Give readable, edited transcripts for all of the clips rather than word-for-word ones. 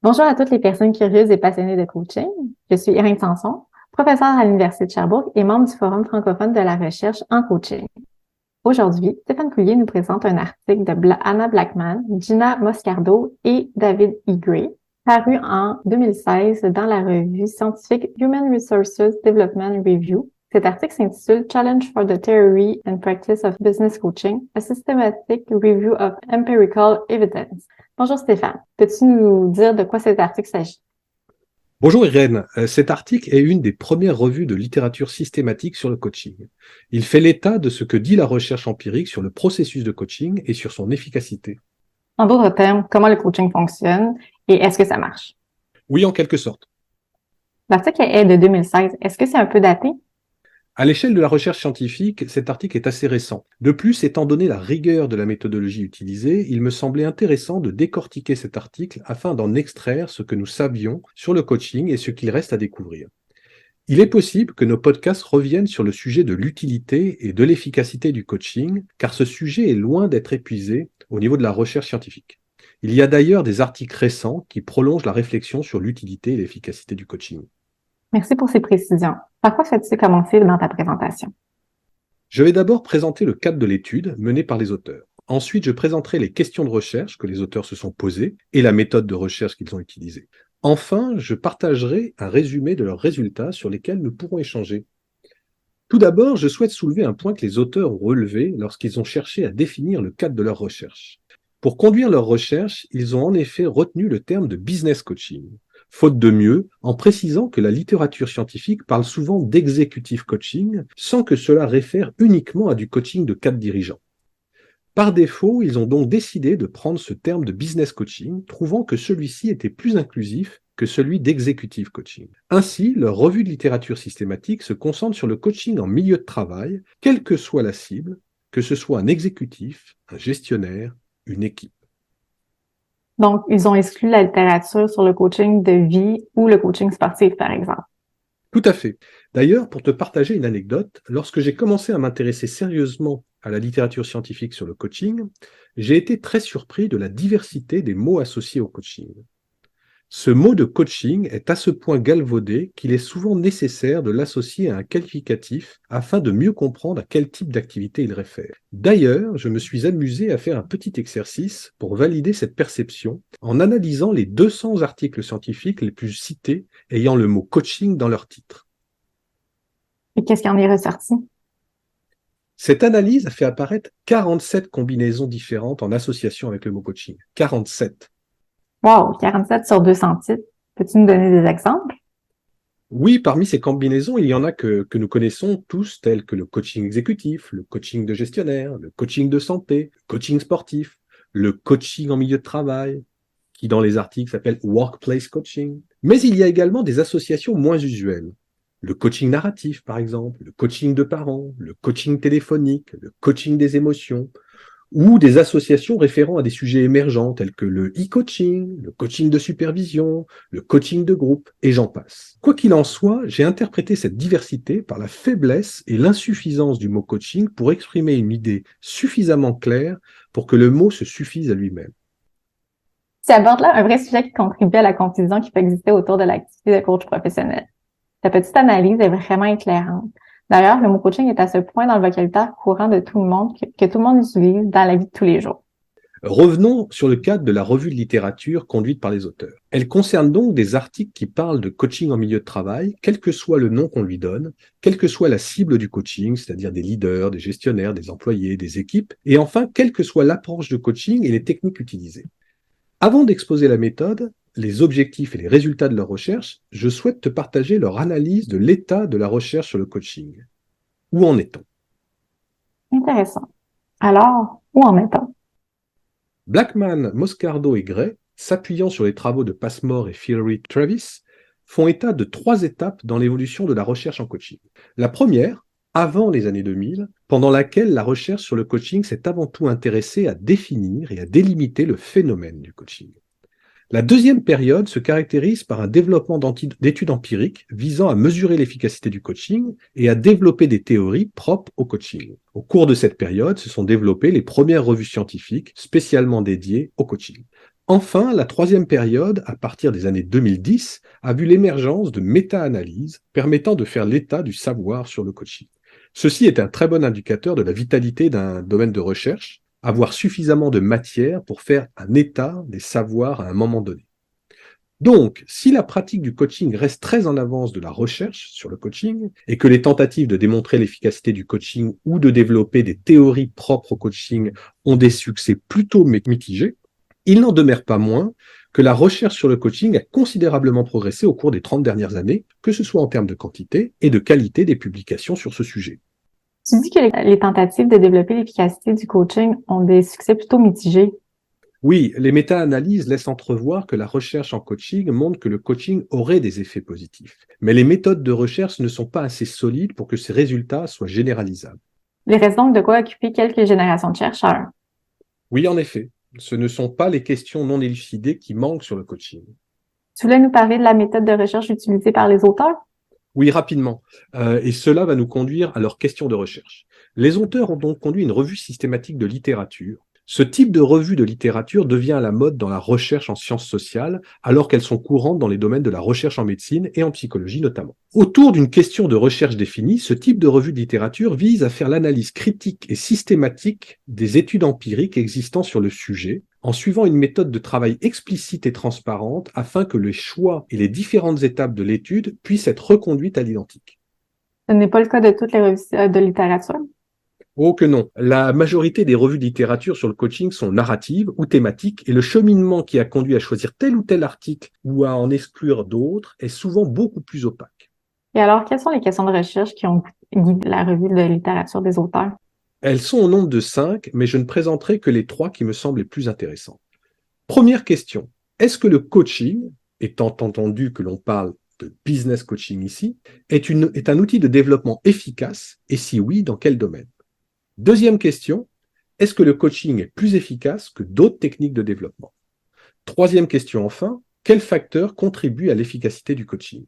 Bonjour à toutes les personnes curieuses et passionnées de coaching. Je suis Irène Sanson, professeure à l'Université de Sherbrooke et membre du Forum francophone de la recherche en coaching. Aujourd'hui, Stéphane Coulier nous présente un article de Anna Blackman, Gina Moscardo et David E. Gray, paru en 2016 dans la revue scientifique Human Resources Development Review. Cet article s'intitule Challenge for the Theory and Practice of Business Coaching, a Systematic Review of Empirical Evidence. Bonjour Stéphane, peux-tu nous dire de quoi cet article s'agit? Bonjour Irène, cet article est une des premières revues de littérature systématique sur le coaching. Il fait l'état de ce que dit la recherche empirique sur le processus de coaching et sur son efficacité. En d'autres termes, comment le coaching fonctionne et est-ce que ça marche? Oui, en quelque sorte. L'article est de 2016. Est-ce que c'est un peu daté? À l'échelle de la recherche scientifique, cet article est assez récent. De plus, étant donné la rigueur de la méthodologie utilisée, il me semblait intéressant de décortiquer cet article afin d'en extraire ce que nous savions sur le coaching et ce qu'il reste à découvrir. Il est possible que nos podcasts reviennent sur le sujet de l'utilité et de l'efficacité du coaching, car ce sujet est loin d'être épuisé au niveau de la recherche scientifique. Il y a d'ailleurs des articles récents qui prolongent la réflexion sur l'utilité et l'efficacité du coaching. Merci pour ces précisions. Par quoi souhaites-tu commencer dans ta présentation? Je vais d'abord présenter le cadre de l'étude menée par les auteurs. Ensuite, je présenterai les questions de recherche que les auteurs se sont posées et la méthode de recherche qu'ils ont utilisée. Enfin, je partagerai un résumé de leurs résultats sur lesquels nous pourrons échanger. Tout d'abord, je souhaite soulever un point que les auteurs ont relevé lorsqu'ils ont cherché à définir le cadre de leur recherche. Pour conduire leur recherche, ils ont en effet retenu le terme de business coaching, faute de mieux, en précisant que la littérature scientifique parle souvent d'executive coaching, sans que cela réfère uniquement à du coaching de cadre dirigeant. Par défaut, ils ont donc décidé de prendre ce terme de business coaching, trouvant que celui-ci était plus inclusif que celui d'executive coaching. Ainsi, leur revue de littérature systématique se concentre sur le coaching en milieu de travail, quelle que soit la cible, que ce soit un exécutif, un gestionnaire, une équipe. Donc, ils ont exclu la littérature sur le coaching de vie ou le coaching sportif, par exemple. Tout à fait. D'ailleurs, pour te partager une anecdote, lorsque j'ai commencé à m'intéresser sérieusement à la littérature scientifique sur le coaching, j'ai été très surpris de la diversité des mots associés au coaching. Ce mot de coaching est à ce point galvaudé qu'il est souvent nécessaire de l'associer à un qualificatif afin de mieux comprendre à quel type d'activité il réfère. D'ailleurs, je me suis amusé à faire un petit exercice pour valider cette perception en analysant les 200 articles scientifiques les plus cités ayant le mot coaching dans leur titre. Et qu'est-ce qui en est ressorti? Cette analyse a fait apparaître 47 combinaisons différentes en association avec le mot coaching. 47. Wow, 47 sur 200 titres. Peux-tu nous donner des exemples? Oui, parmi ces combinaisons, il y en a que nous connaissons tous, tels que le coaching exécutif, le coaching de gestionnaire, le coaching de santé, le coaching sportif, le coaching en milieu de travail, qui dans les articles s'appelle workplace coaching. Mais il y a également des associations moins usuelles. Le coaching narratif, par exemple, le coaching de parents, le coaching téléphonique, le coaching des émotions, ou des associations référant à des sujets émergents tels que le e-coaching, le coaching de supervision, le coaching de groupe, et j'en passe. Quoi qu'il en soit, j'ai interprété cette diversité par la faiblesse et l'insuffisance du mot coaching pour exprimer une idée suffisamment claire pour que le mot se suffise à lui-même. Tu abordes là un vrai sujet qui contribue à la confusion qui peut exister autour de l'activité de coach professionnel. Ta petite analyse est vraiment éclairante. D'ailleurs, le mot coaching est à ce point dans le vocabulaire courant de tout le monde que tout le monde utilise dans la vie de tous les jours. Revenons sur le cadre de la revue de littérature conduite par les auteurs. Elle concerne donc des articles qui parlent de coaching en milieu de travail, quel que soit le nom qu'on lui donne, quelle que soit la cible du coaching, c'est-à-dire des leaders, des gestionnaires, des employés, des équipes, et enfin, quelle que soit l'approche de coaching et les techniques utilisées. Avant d'exposer la méthode, les objectifs et les résultats de leur recherche, je souhaite te partager leur analyse de l'état de la recherche sur le coaching. Où en est-on? Intéressant. Alors, où en est-on? Blackman, Moscardo et Gray, s'appuyant sur les travaux de Passmore et Filreal-Travis, font état de 3 étapes dans l'évolution de la recherche en coaching. La première, avant les années 2000, pendant laquelle la recherche sur le coaching s'est avant tout intéressée à définir et à délimiter le phénomène du coaching. La deuxième période se caractérise par un développement d'études empiriques visant à mesurer l'efficacité du coaching et à développer des théories propres au coaching. Au cours de cette période, se sont développées les premières revues scientifiques spécialement dédiées au coaching. Enfin, la troisième période, à partir des années 2010, a vu l'émergence de méta-analyses permettant de faire l'état du savoir sur le coaching. Ceci est un très bon indicateur de la vitalité d'un domaine de recherche, avoir suffisamment de matière pour faire un état des savoirs à un moment donné. Donc, si la pratique du coaching reste très en avance de la recherche sur le coaching et que les tentatives de démontrer l'efficacité du coaching ou de développer des théories propres au coaching ont des succès plutôt mitigés, il n'en demeure pas moins que la recherche sur le coaching a considérablement progressé au cours des 30 dernières années, que ce soit en termes de quantité et de qualité des publications sur ce sujet. Tu dis que les tentatives de développer l'efficacité du coaching ont des succès plutôt mitigés. Oui, les méta-analyses laissent entrevoir que la recherche en coaching montre que le coaching aurait des effets positifs. Mais les méthodes de recherche ne sont pas assez solides pour que ces résultats soient généralisables. Il reste donc de quoi occuper quelques générations de chercheurs. Oui, en effet, ce ne sont pas les questions non élucidées qui manquent sur le coaching. Tu voulais nous parler de la méthode de recherche utilisée par les auteurs? Oui, rapidement. Et cela va nous conduire à leurs questions de recherche. Les auteurs ont donc conduit une revue systématique de littérature. Ce type de revue de littérature devient à la mode dans la recherche en sciences sociales, alors qu'elles sont courantes dans les domaines de la recherche en médecine et en psychologie notamment. Autour d'une question de recherche définie, ce type de revue de littérature vise à faire l'analyse critique et systématique des études empiriques existant sur le sujet, en suivant une méthode de travail explicite et transparente afin que les choix et les différentes étapes de l'étude puissent être reconduites à l'identique. Ce n'est pas le cas de toutes les revues de littérature. Oh que non. La majorité des revues de littérature sur le coaching sont narratives ou thématiques et le cheminement qui a conduit à choisir tel ou tel article ou à en exclure d'autres est souvent beaucoup plus opaque. Et alors, quelles sont les questions de recherche qui ont guidé la revue de littérature des auteurs? Elles sont au nombre de 5, mais je ne présenterai que les 3 qui me semblent les plus intéressants. Première question. Est-ce que le coaching, étant entendu que l'on parle de business coaching ici, est un outil de développement efficace et si oui, dans quel domaine? Deuxième question, est-ce que le coaching est plus efficace que d'autres techniques de développement? Troisième question enfin, quels facteurs contribuent à l'efficacité du coaching?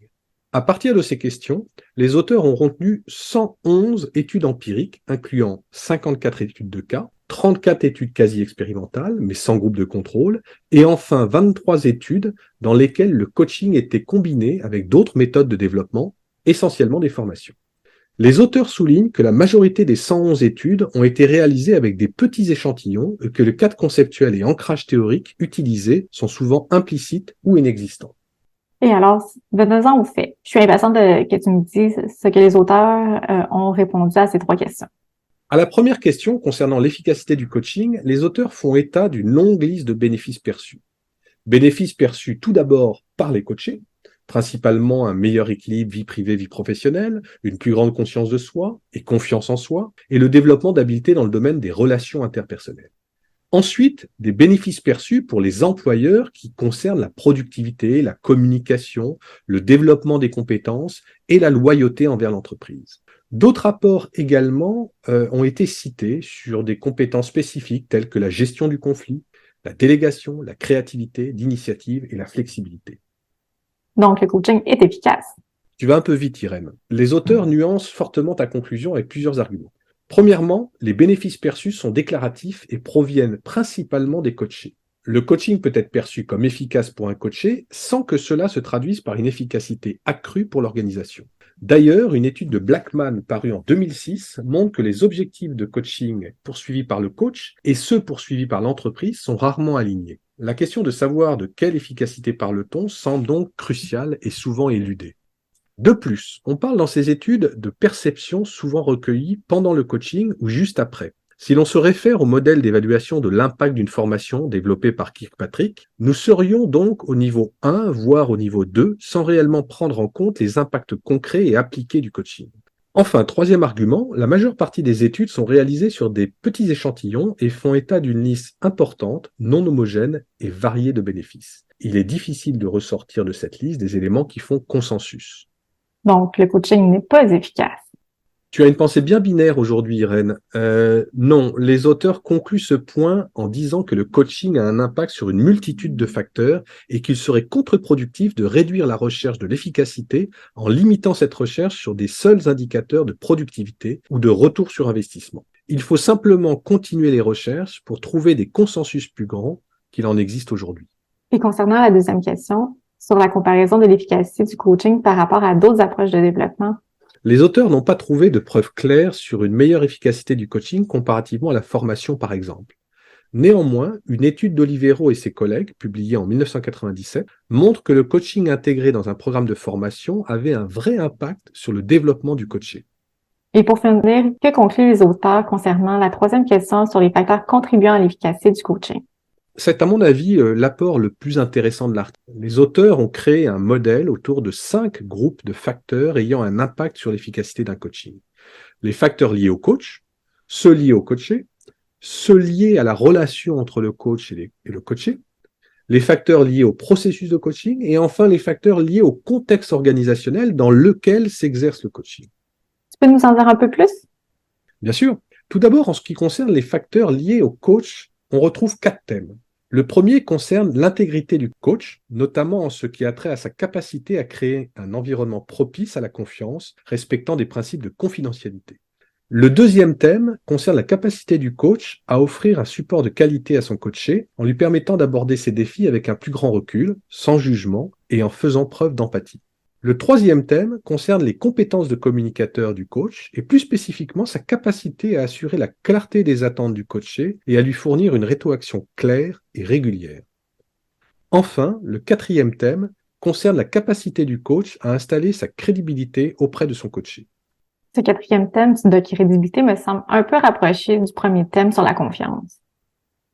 À partir de ces questions, les auteurs ont retenu 111 études empiriques, incluant 54 études de cas, 34 études quasi expérimentales, mais sans groupe de contrôle, et enfin 23 études dans lesquelles le coaching était combiné avec d'autres méthodes de développement, essentiellement des formations. Les auteurs soulignent que la majorité des 111 études ont été réalisées avec des petits échantillons et que le cadre conceptuel et ancrage théorique utilisés sont souvent implicites ou inexistants. Et alors, venons-en aux faits. Je suis impatiente que tu me dises ce que les auteurs ont répondu à ces 3 questions. À la première question concernant l'efficacité du coaching, les auteurs font état d'une longue liste de bénéfices perçus. Bénéfices perçus tout d'abord par les coachés, principalement un meilleur équilibre vie privée, vie professionnelle, une plus grande conscience de soi et confiance en soi, et le développement d'habiletés dans le domaine des relations interpersonnelles. Ensuite, des bénéfices perçus pour les employeurs qui concernent la productivité, la communication, le développement des compétences et la loyauté envers l'entreprise. D'autres apports également ont été cités sur des compétences spécifiques telles que la gestion du conflit, la délégation, la créativité, l'initiative et la flexibilité. Donc, le coaching est efficace. Tu vas un peu vite, Irène. Les auteurs nuancent fortement ta conclusion avec plusieurs arguments. Premièrement, les bénéfices perçus sont déclaratifs et proviennent principalement des coachés. Le coaching peut être perçu comme efficace pour un coaché sans que cela se traduise par une efficacité accrue pour l'organisation. D'ailleurs, une étude de Blackman parue en 2006 montre que les objectifs de coaching poursuivis par le coach et ceux poursuivis par l'entreprise sont rarement alignés. La question de savoir de quelle efficacité parle-t-on semble donc cruciale et souvent éludée. De plus, on parle dans ces études de perceptions souvent recueillies pendant le coaching ou juste après. Si l'on se réfère au modèle d'évaluation de l'impact d'une formation développé par Kirkpatrick, nous serions donc au niveau 1, voire au niveau 2, sans réellement prendre en compte les impacts concrets et appliqués du coaching. Enfin, troisième argument, la majeure partie des études sont réalisées sur des petits échantillons et font état d'une liste importante, non homogène et variée de bénéfices. Il est difficile de ressortir de cette liste des éléments qui font consensus. Donc, le coaching n'est pas efficace. Tu as une pensée bien binaire aujourd'hui, Irène. Non, les auteurs concluent ce point en disant que le coaching a un impact sur une multitude de facteurs et qu'il serait contre-productif de réduire la recherche de l'efficacité en limitant cette recherche sur des seuls indicateurs de productivité ou de retour sur investissement. Il faut simplement continuer les recherches pour trouver des consensus plus grands, qu'il en existe aujourd'hui. Et concernant la deuxième question, sur la comparaison de l'efficacité du coaching par rapport à d'autres approches de développement, Les auteurs n'ont pas trouvé de preuves claires sur une meilleure efficacité du coaching comparativement à la formation, par exemple. Néanmoins, une étude d'Olivero et ses collègues, publiée en 1997, montre que le coaching intégré dans un programme de formation avait un vrai impact sur le développement du coaché. et pour finir, que concluent les auteurs concernant la troisième question sur les facteurs contribuant à l'efficacité du coaching? C'est à mon avis l'apport le plus intéressant de l'article. Les auteurs ont créé un modèle autour de 5 groupes de facteurs ayant un impact sur l'efficacité d'un coaching. Les facteurs liés au coach, ceux liés au coaché, ceux liés à la relation entre le coach et le coaché, les facteurs liés au processus de coaching et enfin les facteurs liés au contexte organisationnel dans lequel s'exerce le coaching. Tu peux nous en dire un peu plus? Bien sûr. Tout d'abord, en ce qui concerne les facteurs liés au coach, on retrouve 4 thèmes. Le premier concerne l'intégrité du coach, notamment en ce qui a trait à sa capacité à créer un environnement propice à la confiance, respectant des principes de confidentialité. Le deuxième thème concerne la capacité du coach à offrir un support de qualité à son coaché en lui permettant d'aborder ses défis avec un plus grand recul, sans jugement et en faisant preuve d'empathie. Le troisième thème concerne les compétences de communicateur du coach et plus spécifiquement sa capacité à assurer la clarté des attentes du coaché et à lui fournir une rétroaction claire et régulière. Enfin, le quatrième thème concerne la capacité du coach à installer sa crédibilité auprès de son coaché. Ce quatrième thème de crédibilité me semble un peu rapproché du premier thème sur la confiance.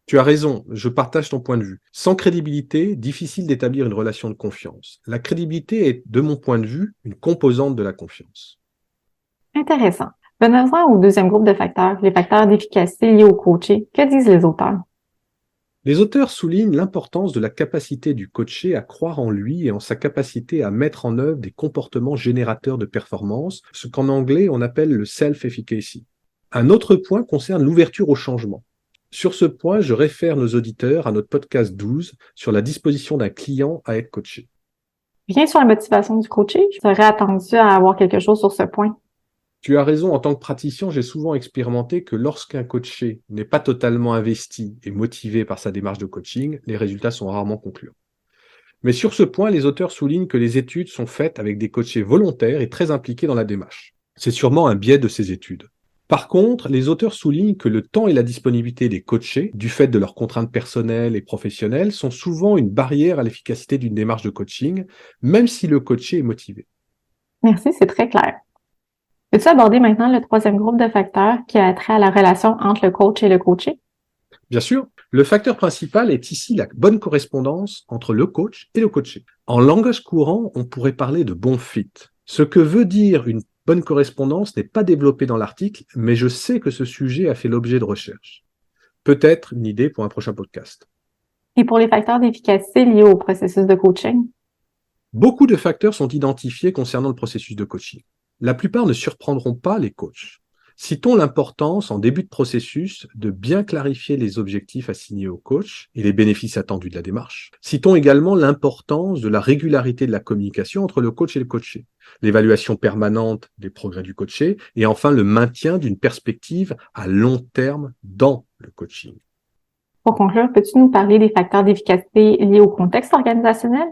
Tu as raison, je partage ton point de vue. Sans crédibilité, difficile d'établir une relation de confiance. La crédibilité est, de mon point de vue, une composante de la confiance. Intéressant. Venons-en au deuxième groupe de facteurs, les facteurs d'efficacité liés au coaché. Que disent les auteurs? Les auteurs soulignent l'importance de la capacité du coaché à croire en lui et en sa capacité à mettre en œuvre des comportements générateurs de performance, ce qu'en anglais on appelle le self-efficacy. Un autre point concerne l'ouverture au changement. Sur ce point, je réfère nos auditeurs à notre podcast 12 sur la disposition d'un client à être coaché. Bien sur la motivation du coaché, je serais attendu à avoir quelque chose sur ce point. Tu as raison, en tant que praticien, j'ai souvent expérimenté que lorsqu'un coaché n'est pas totalement investi et motivé par sa démarche de coaching, les résultats sont rarement concluants. Mais sur ce point, les auteurs soulignent que les études sont faites avec des coachés volontaires et très impliqués dans la démarche. C'est sûrement un biais de ces études. Par contre, les auteurs soulignent que le temps et la disponibilité des coachés, du fait de leurs contraintes personnelles et professionnelles, sont souvent une barrière à l'efficacité d'une démarche de coaching, même si le coaché est motivé. Merci, c'est très clair. Peux-tu aborder maintenant le troisième groupe de facteurs qui a trait à la relation entre le coach et le coaché? Bien sûr, le facteur principal est ici la bonne correspondance entre le coach et le coaché. En langage courant, on pourrait parler de bon fit. Ce que veut dire une bonne correspondance n'est pas développé dans l'article, mais je sais que ce sujet a fait l'objet de recherches. Peut-être une idée pour un prochain podcast. Et pour les facteurs d'efficacité liés au processus de coaching? Beaucoup de facteurs sont identifiés concernant le processus de coaching. La plupart ne surprendront pas les coachs. Citons l'importance, en début de processus, de bien clarifier les objectifs assignés au coach et les bénéfices attendus de la démarche. Citons également l'importance de la régularité de la communication entre le coach et le coaché, l'évaluation permanente des progrès du coaché et enfin le maintien d'une perspective à long terme dans le coaching. Pour conclure, peux-tu nous parler des facteurs d'efficacité liés au contexte organisationnel?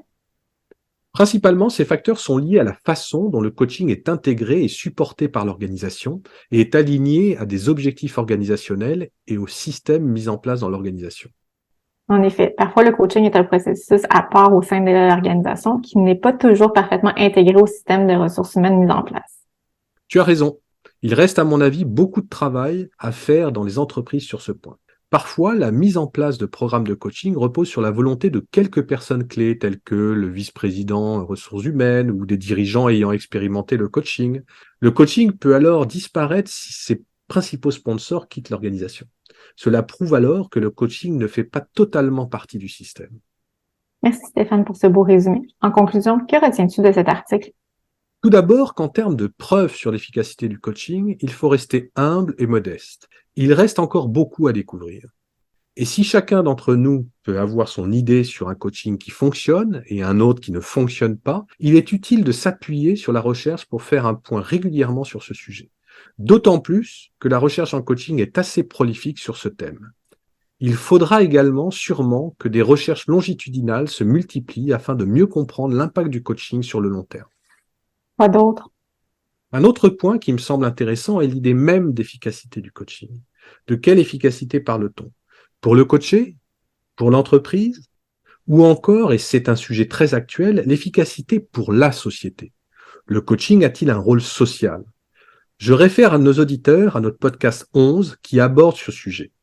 Principalement, ces facteurs sont liés à la façon dont le coaching est intégré et supporté par l'organisation et est aligné à des objectifs organisationnels et aux systèmes mis en place dans l'organisation. En effet, parfois le coaching est un processus à part au sein de l'organisation qui n'est pas toujours parfaitement intégré au système de ressources humaines mis en place. Tu as raison. Il reste à mon avis beaucoup de travail à faire dans les entreprises sur ce point. Parfois, la mise en place de programmes de coaching repose sur la volonté de quelques personnes clés, telles que le vice-président ressources humaines ou des dirigeants ayant expérimenté le coaching. Le coaching peut alors disparaître si ses principaux sponsors quittent l'organisation. Cela prouve alors que le coaching ne fait pas totalement partie du système. Merci Stéphane pour ce beau résumé. En conclusion, que retiens-tu de cet article? Tout d'abord, qu'en termes de preuves sur l'efficacité du coaching, il faut rester humble et modeste. Il reste encore beaucoup à découvrir. Et si chacun d'entre nous peut avoir son idée sur un coaching qui fonctionne et un autre qui ne fonctionne pas, il est utile de s'appuyer sur la recherche pour faire un point régulièrement sur ce sujet. D'autant plus que la recherche en coaching est assez prolifique sur ce thème. Il faudra également sûrement que des recherches longitudinales se multiplient afin de mieux comprendre l'impact du coaching sur le long terme. Quoi d'autre? Un autre point qui me semble intéressant est l'idée même d'efficacité du coaching. De quelle efficacité parle-t-on? Pour le coaché? Pour l'entreprise? Ou encore, et c'est un sujet très actuel, l'efficacité pour la société. Le coaching a-t-il un rôle social? Je réfère à nos auditeurs à notre podcast 11 qui aborde ce sujet.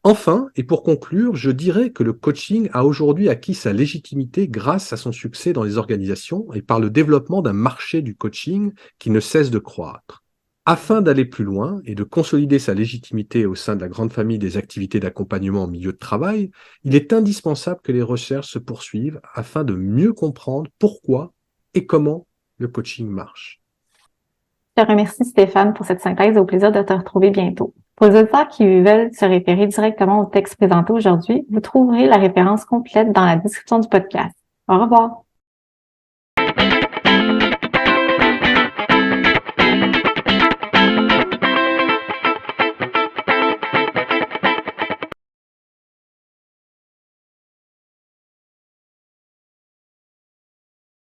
Enfin, et pour conclure, je dirais que le coaching a aujourd'hui acquis sa légitimité grâce à son succès dans les organisations et par le développement d'un marché du coaching qui ne cesse de croître. Afin d'aller plus loin et de consolider sa légitimité au sein de la grande famille des activités d'accompagnement en milieu de travail, il est indispensable que les recherches se poursuivent afin de mieux comprendre pourquoi et comment le coaching marche. Je te remercie Stéphane pour cette synthèse et au plaisir de te retrouver bientôt. Pour les auditeurs qui veulent se référer directement au texte présenté aujourd'hui, vous trouverez la référence complète dans la description du podcast. Au revoir.